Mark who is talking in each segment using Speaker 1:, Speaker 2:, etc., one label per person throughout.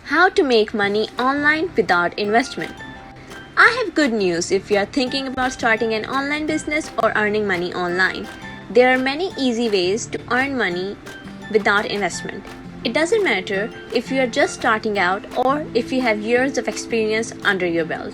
Speaker 1: How to make money online without investment. I have good news if you are thinking about starting an online business or earning money online. There are many easy ways to earn money without investment. It doesn't matter if you are just starting out or if you have years of experience under your belt.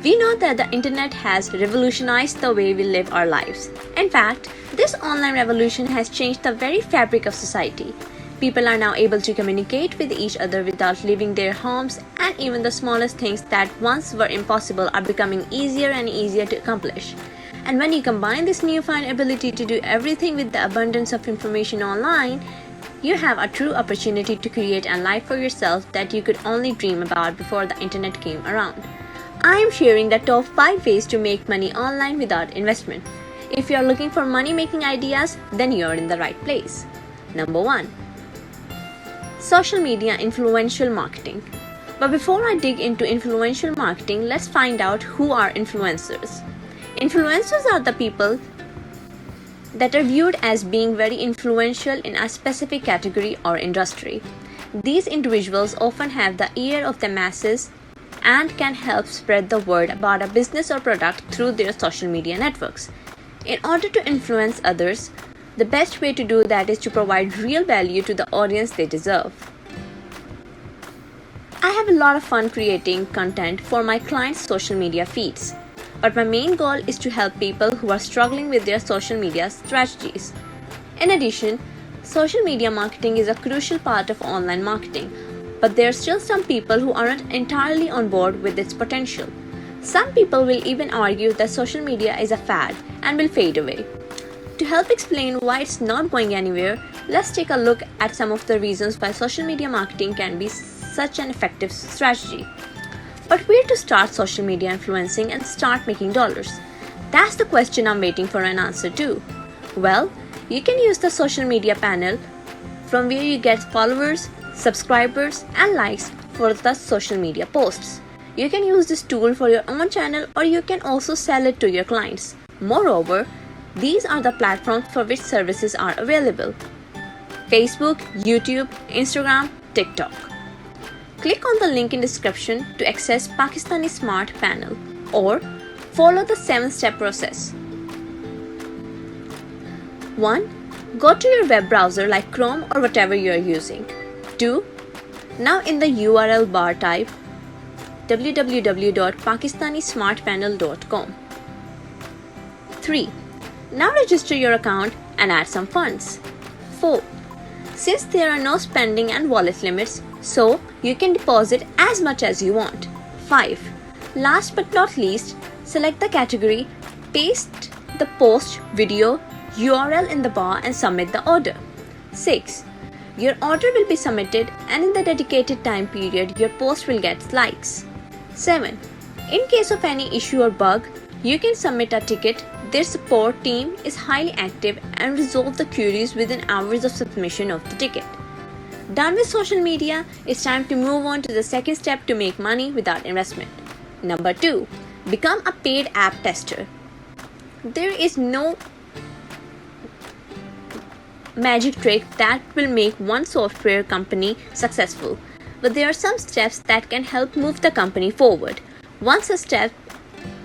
Speaker 1: We know that the internet has revolutionized the way we live our lives. In fact, this online revolution has changed the very fabric of society. People are now able to communicate with each other without leaving their homes, and even the smallest things that once were impossible are becoming easier and easier to accomplish. And when you combine this newfound ability to do everything with the abundance of information online, you have a true opportunity to create a life for yourself that you could only dream about before the internet came around. I am sharing the top 5 ways to make money online without investment. If you are looking for money-making ideas, then you are in the right place. Number 1. Social media influential marketing. But before I dig into influential marketing, let's find out who are influencers. Influencers are the people that are viewed as being very influential in a specific category or industry. These individuals often have the ear of the masses and can help spread the word about a business or product through their social media networks. In order to influence others, the best way to do that is to provide real value to the audience they deserve. I have a lot of fun creating content for my clients' social media feeds, but my main goal is to help people who are struggling with their social media strategies. In addition, social media marketing is a crucial part of online marketing, but there are still some people who aren't entirely on board with its potential. Some people will even argue that social media is a fad and will fade away. To help explain why it's not going anywhere, let's take a look at some of the reasons why social media marketing can be such an effective strategy. But where to start social media influencing and start making dollars? That's the question I'm waiting for an answer to. Well, you can use the social media panel from where you get followers, subscribers, and likes for the social media posts. You can use this tool for your own channel, or you can also sell it to your clients. Moreover, these are the platforms for which services are available: Facebook, YouTube, Instagram, TikTok. Click on the link in description to access Pakistani Smart Panel or follow the 7-step process. 1. Go to your web browser like Chrome or whatever you are using. 2. Now in the URL bar type www.pakistanismartpanel.com. 3. Now register your account and add some funds. 4. Since there are no spending and wallet limits, so you can deposit as much as you want. 5. Last but not least, select the category, paste the post, video, URL in the bar and submit the order. 6. Your order will be submitted, and in the dedicated time period, your post will get likes. 7. In case of any issue or bug, you can submit a ticket. Their support team is highly active and resolve the queries within hours of submission of the ticket. Done with social media, it's time to move on to the second step to make money without investment. Number 2. Become a paid app tester. There is no magic trick that will make one software company successful, but there are some steps that can help move the company forward. One such step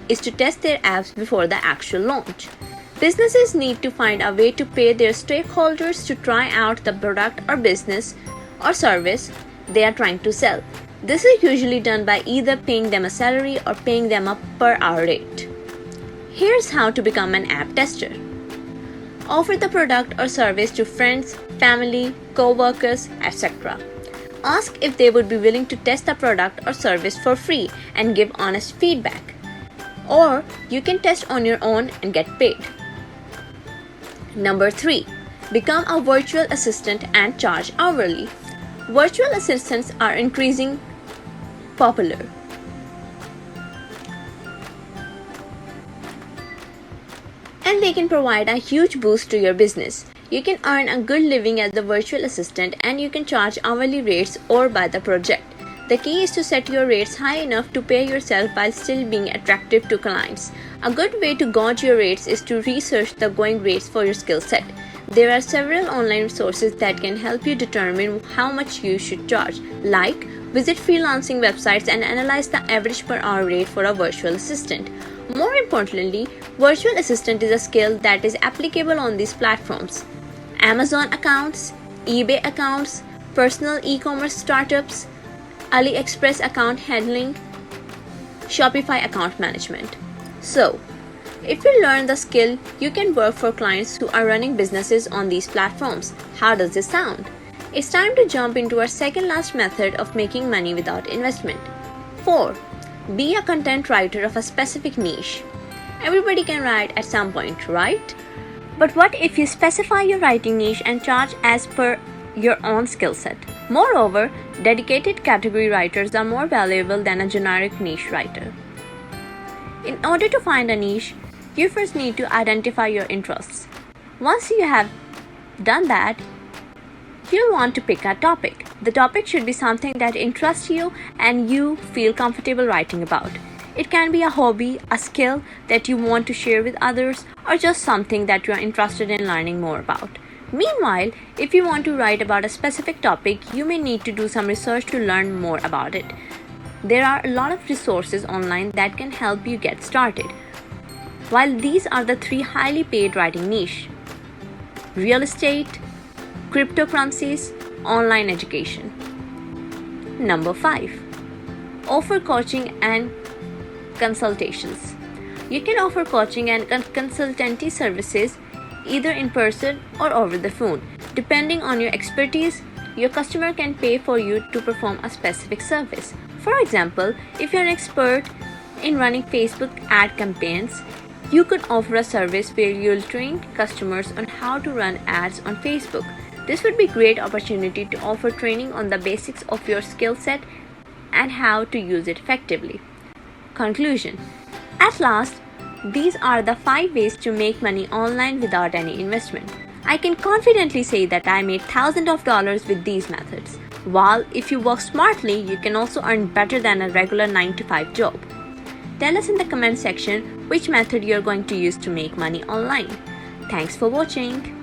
Speaker 1: is to test their apps before the actual launch. Businesses need to find a way to pay their stakeholders to try out the product or business or service they are trying to sell. This is usually done by either paying them a salary or paying them a per hour rate. Here's how to become an app tester. Offer the product or service to friends, family, co-workers, etc. Ask if they would be willing to test the product or service for free and give honest feedback. Or you can test on your own and get paid. Number 3. Become a virtual assistant and charge hourly. Virtual assistants are increasing popular. And they can provide a huge boost to your business. You can earn a good living as a virtual assistant, and you can charge hourly rates or by the project. The key is to set your rates high enough to pay yourself while still being attractive to clients. A good way to gauge your rates is to research the going rates for your skill set. There are several online resources that can help you determine how much you should charge, like Visit freelancing websites and analyze the average per hour rate for a virtual assistant. More importantly, virtual assistant is a skill that is applicable on these platforms: Amazon accounts, eBay accounts, personal e-commerce startups, AliExpress account handling, Shopify account management. So, if you learn the skill, you can work for clients who are running businesses on these platforms. How does this sound? It's time to jump into our second last method of making money without investment. 4. Be a content writer of a specific niche. Everybody can write at some point, right? But what if you specify your writing niche and charge as per your own skill set? Moreover, dedicated category writers are more valuable than a generic niche writer. In order to find a niche, you first need to identify your interests. Once you have done that, you'll want to pick a topic. The topic should be something that interests you and you feel comfortable writing about. It can be a hobby, a skill that you want to share with others, or just something that you are interested in learning more about. Meanwhile, if you want to write about a specific topic, you may need to do some research to learn more about it. There are a lot of resources online that can help you get started. While these are the 3 highly paid writing niche: real estate, cryptocurrencies, online education. Number 5. Offer coaching and consultations. You can offer coaching and consultancy services either in person or over the phone. Depending on your expertise, your customer can pay for you to perform a specific service. For example, if you're an expert in running Facebook ad campaigns, you could offer a service where you'll train customers on how to run ads on Facebook. This would be a great opportunity to offer training on the basics of your skill set and how to use it effectively. Conclusion. At last, these are the 5 ways to make money online without any investment. I can confidently say that I made thousands of dollars with these methods. While if you work smartly, you can also earn better than a regular 9-to-5 job. Tell us in the comment section which method you're going to use to make money online. Thanks for watching.